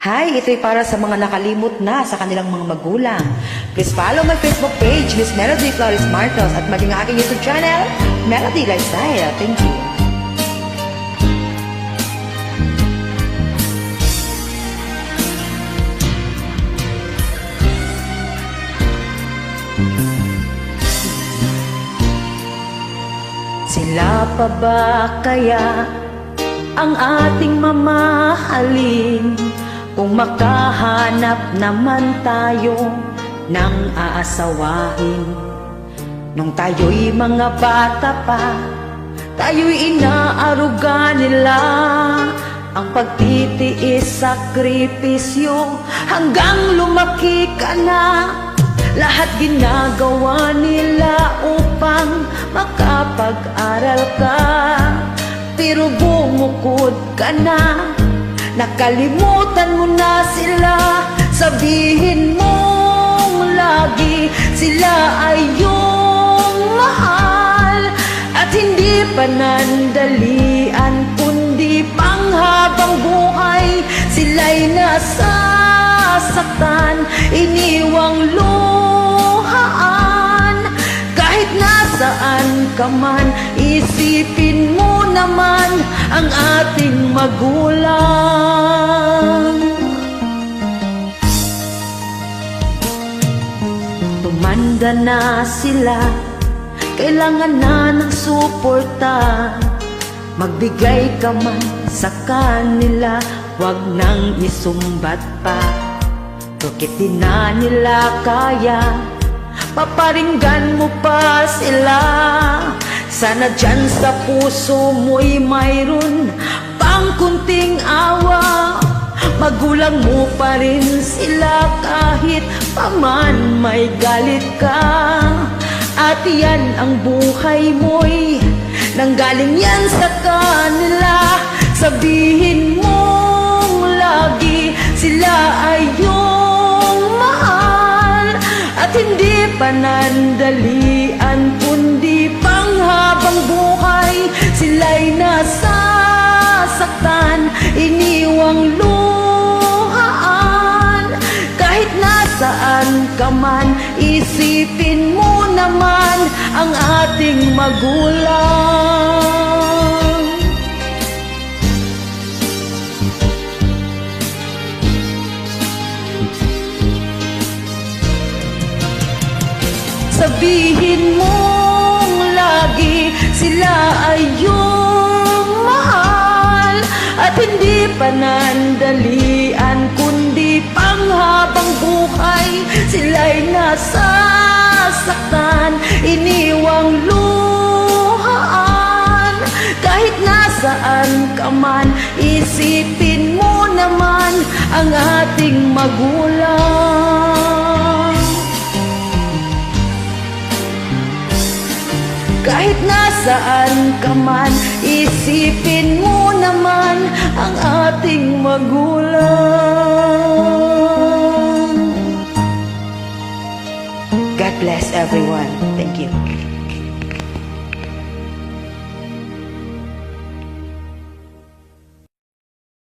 Hi, ito'y para sa mga nakalimot na sa kanilang mga magulang. Please follow my Facebook page, Miss Melody Flores Martos, at maging aking YouTube channel, Melody Lifestyle. Thank you. Sila pa ba kaya ang ating mamahalin kung makahanap naman tayo ng aasawahin? Nung tayo'y mga bata pa, tayo'y inaaruga nila ang pagtitiis, sakripisyo, hanggang lumaki ka na. Lahat ginagawa nila upang makapag-aral ka, pero bumukod ka na, nakalimutan mo na sila. Sabihin mong lagi sila ay iyong mahal, at hindi panandalian kundi panghabang buhay. Sila'y nasasaktan, iniwang luhaan. Kahit nasaan ka man, isipin mo naman ang ating magulang. Tumanda na sila, kailangan na ng suporta. Magbigay ka man sa kanila, wag nang isumbat pa. Bakit di na nila kaya, paparinggan mo pa sila. Sana dyan sa puso mo'y mayroon pang kunting awa. Magulang mo pa rin sila kahit paman may galit ka. At yan ang buhay mo'y nanggaling yan sa kanila. Sabihin mong lagi sila ay iyong mahal, at hindi panandalian kundi panghabang buhay. Sila'y nasasaktan, iniwang luhaan. Kahit nasaan ka man, isipin mo naman ang ating magulang. Sabihin mong lagi sila ay iyong mahal, at hindi panandalian kundi panghabang buhay. Sila'y nasasaktan, iniwang luhaan. Kahit nasaan ka man, isipin mo naman ang ating magulang. Kahit nasaan ka man, isipin mo naman ang ating magulang. God bless everyone. Thank you.